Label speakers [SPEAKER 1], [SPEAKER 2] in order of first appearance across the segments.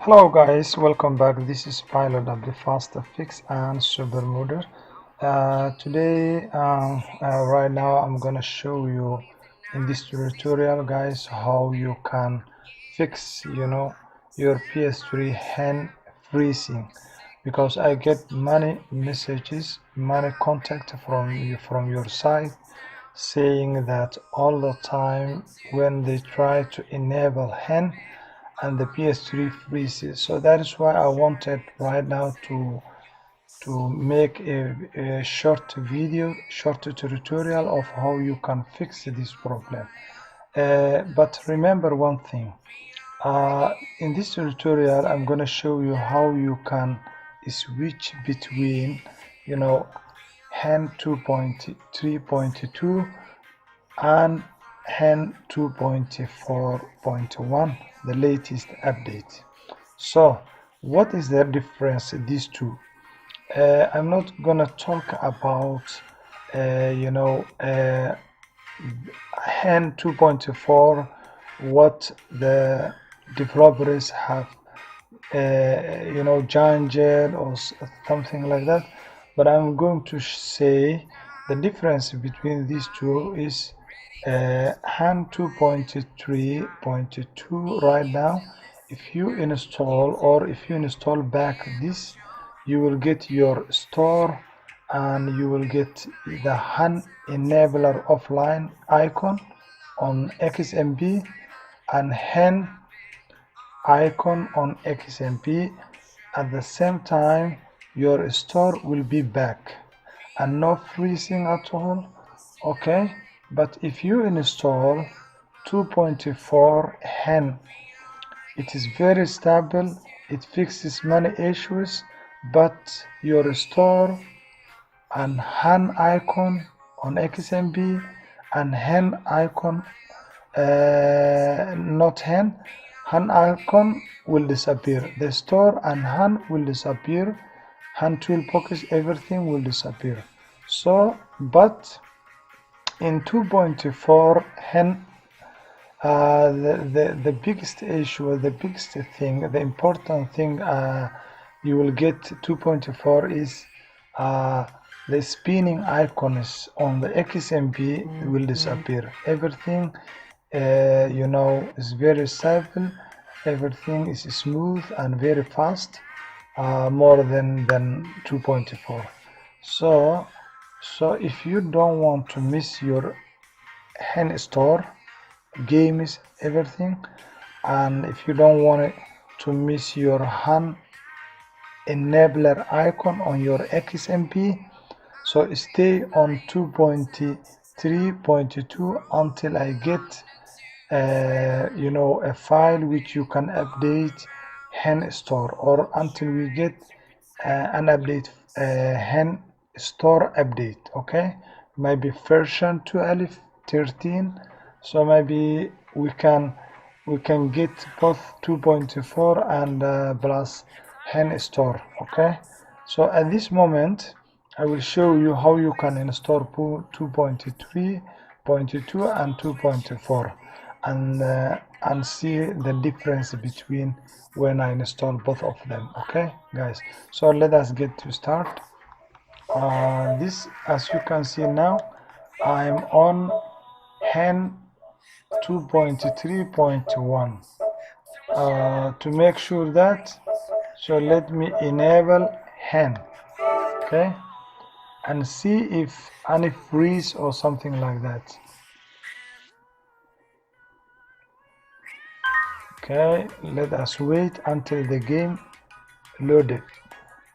[SPEAKER 1] Hello guys, welcome back. This is Pilot of the FastFix and Super Modder. Today, right now, I'm gonna show you in this tutorial, guys, how you can fix, your PS3 hand freezing, because I get many messages, many contact from your site saying that all the time when they try to enable hand and the PS3 freezes. So that is why I wanted right now to make a short video, short tutorial of how you can fix this problem. But remember one thing, in this tutorial I'm going to show you how you can switch between hand 2.3.2 and hand 2.4.1, the latest update. So what is the difference these two? I'm not gonna talk about hand 2.4, what the developers have changed or something like that, but I'm going to say the difference between these two is hand 2.3.2. right now, if you install or if you install back this, you will get your store and you will get the hand enabler offline icon on XMP and hand icon on XMP. At the same time, your store will be back and no freezing at all. Okay, but if you install 2.4 hand, it is very stable, it fixes many issues, but your store and hand icon on XMP and hand icon not hand icon will disappear. The store and hand will disappear, hand toolbox, everything will disappear. So but in 2.4 hand, the biggest issue, the biggest thing, the important thing you will get 2.4 is the spinning icons on the XMP will disappear. Everything is very stable, everything is smooth and very fast, more than 2.4. So if you don't want to miss your hand store, games, everything, and if you don't want to miss your hand enabler icon on your XMP, so stay on 2.3.2 until I get a file which you can update hand store, or until we get an update hand store update. Okay, maybe version 12.13, so maybe we can get both 2.4 and plus hand store. Okay, so at this moment I will show you how you can install 2.3.2 and 2.4 and see the difference between when I install both of them. Okay guys, so let us get to start. This, as you can see now, I'm on hand 2.3.1. To make sure that, so let me enable hand, okay, and see if any freeze or something like that. Okay, let us wait until the game loaded.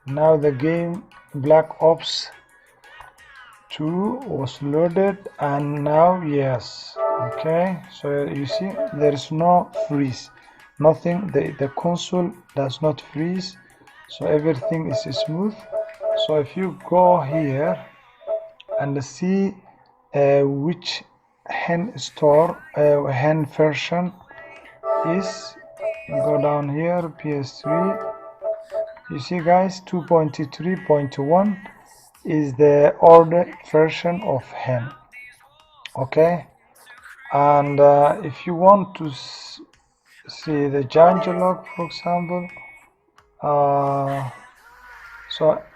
[SPEAKER 1] Now the game Black Ops 2 was loaded, and now yes. Okay, so you see there is no freeze, nothing, the console does not freeze, so everything is smooth. So if you go here and see which hand store hand version is, go down here, PS3, you see guys, 2.3.1 is the older version of hand. Okay, and if you want to see the change log, for example, So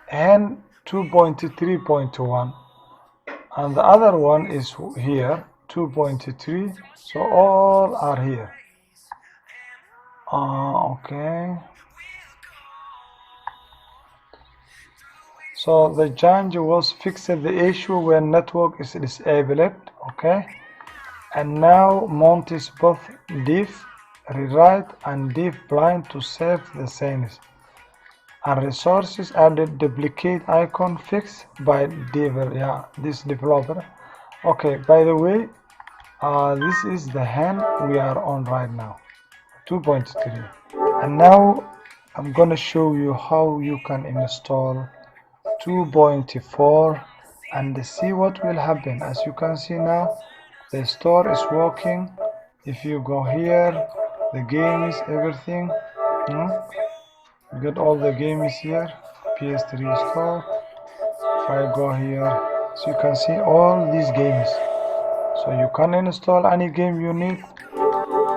[SPEAKER 1] hen 2.3.1, and the other one is here 2.3. so all are here. Okay, so the change was fixed the issue when network is disabled. Okay, and now Monty's both diff rewrite and diff blind to save the scenes, and resources added duplicate icon fixed by this developer. Okay, by the way, this is the hand we are on right now, 2.3, and now I'm gonna show you how you can install 2.4 and see what will happen. As you can see now, the store is working. If you go here, the games, everything, you get all the games here, PS3 store. If I go here, so you can see all these games. So you can install any game you need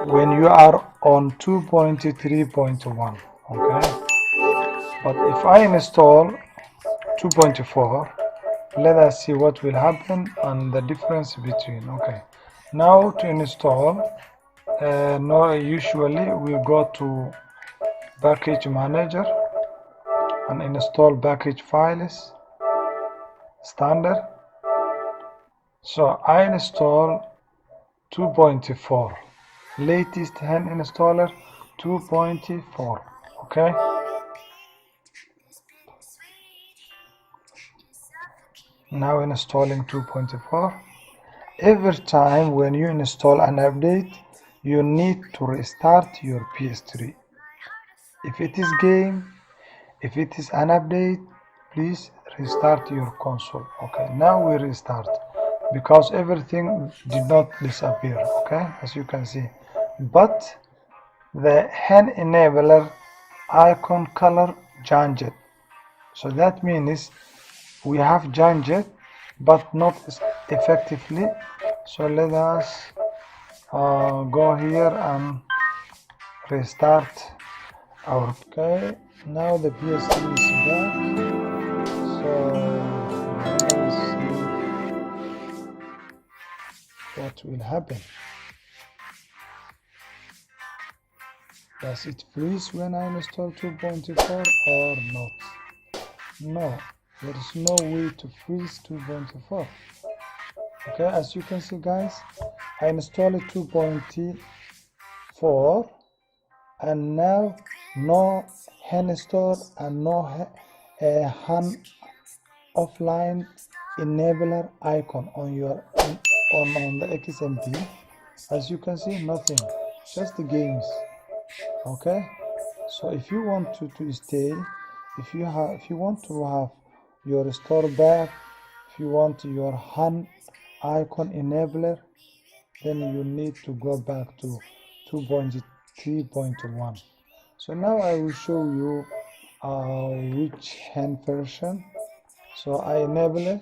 [SPEAKER 1] when you are on 2.3.1. okay, but if I install 2.4, let us see what will happen and the difference between. Okay, now to install, usually we go to package manager and install package files standard. So I install 2.4, latest hand installer 2.4. okay, now installing 2.4. Every time when you install an update, you need to restart your PS3. If it is game, if it is an update, please restart your console. Okay, now we restart because everything did not disappear. Okay, as you can see, but the hand enabler icon color changed. So that means we have changed but not effectively. So let us go here and restart our. Okay, now the PS3 is back. So let's see what will happen. Does it freeze when I install 2.4 or not? No, there is no way to freeze 2.4. Okay, as you can see guys, I installed 2.4 and now no hand store and no hand offline enabler icon on your on the XMP. As you can see, nothing, just the games. Okay, so if you want to stay, if you want to have your store back, if you want your hand icon enabler, then you need to go back to 2.3.1. so now I will show you which hand version. So I enable it,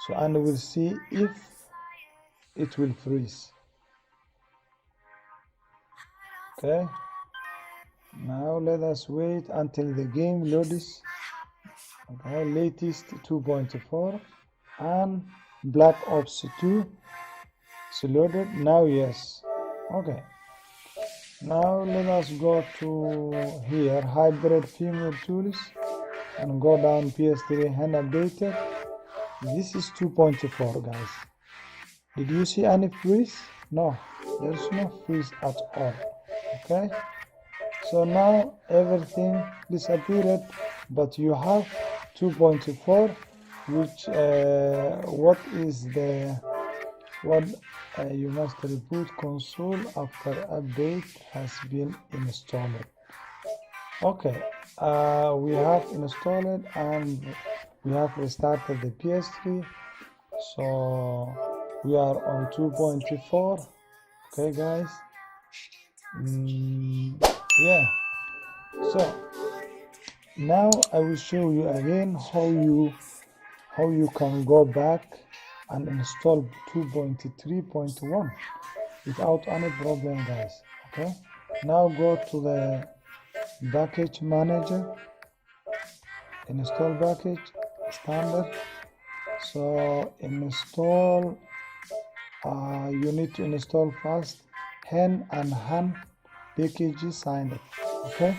[SPEAKER 1] so and we'll see if it will freeze. Okay, now let us wait until the game loads. Okay, latest 2.4 and Black Ops 2 is loaded now. Yes, okay, now let us go to here, hybrid firmware tools, and go down PS3 hand updated. This is 2.4 guys. Did you see any freeze? No, there's no freeze at all. Okay, so now everything disappeared, but you have 2.4, which what is the what you must reboot console after update has been installed. Okay, we have installed and we have restarted the PS3, so we are on 2.4. okay guys, yeah, so now I will show you again how you can go back and install 2.3.1 without any problem guys. Okay, now go to the package manager, install package standard. So install, you need to install first hen and han packages signed up. Okay,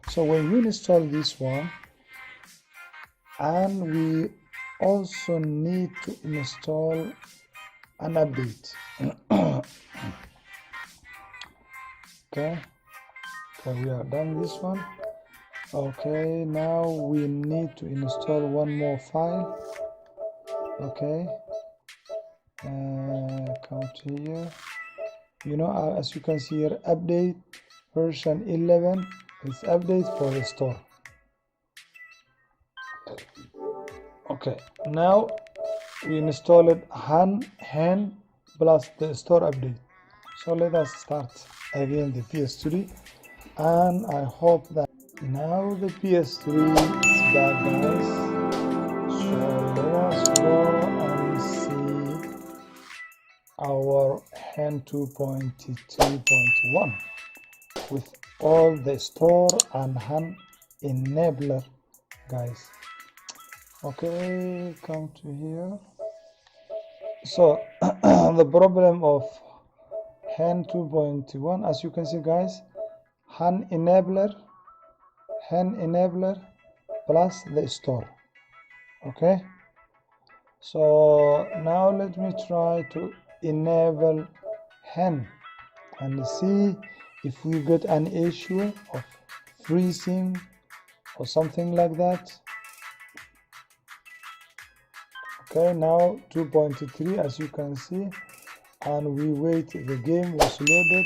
[SPEAKER 1] so when you install this one, and we also need to install an update. Okay, we are done this one. Okay, now we need to install one more file. Okay, come to here. You know, as you can see here, update version 11 is update for the store. Okay, now we installed hen plus the store update. So let us start again the PS3, and I hope that now the PS3 is back, guys. So let us go and see our hen 2.3.1 with all the store and hen enabler, guys. Okay, come to here. So the problem of hen 2.1, as you can see, guys, hen enabler plus the store. Okay, so now let me try to enable hen and see if we get an issue of freezing or something like that. Okay, now 2.3, as you can see, and we wait. The game was loaded,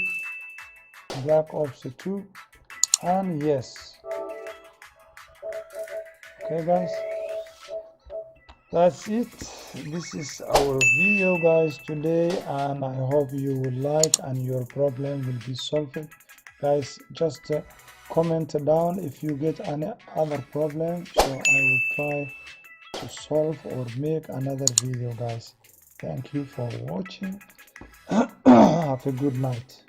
[SPEAKER 1] Black Ops 2, and yes. Okay, guys, that's it. This is our video, guys, today, and I hope you will like and your problem will be solved. Guys, just comment down if you get any other problem, so I will try to solve or make another video, guys. Thank you for watching. Have a good night.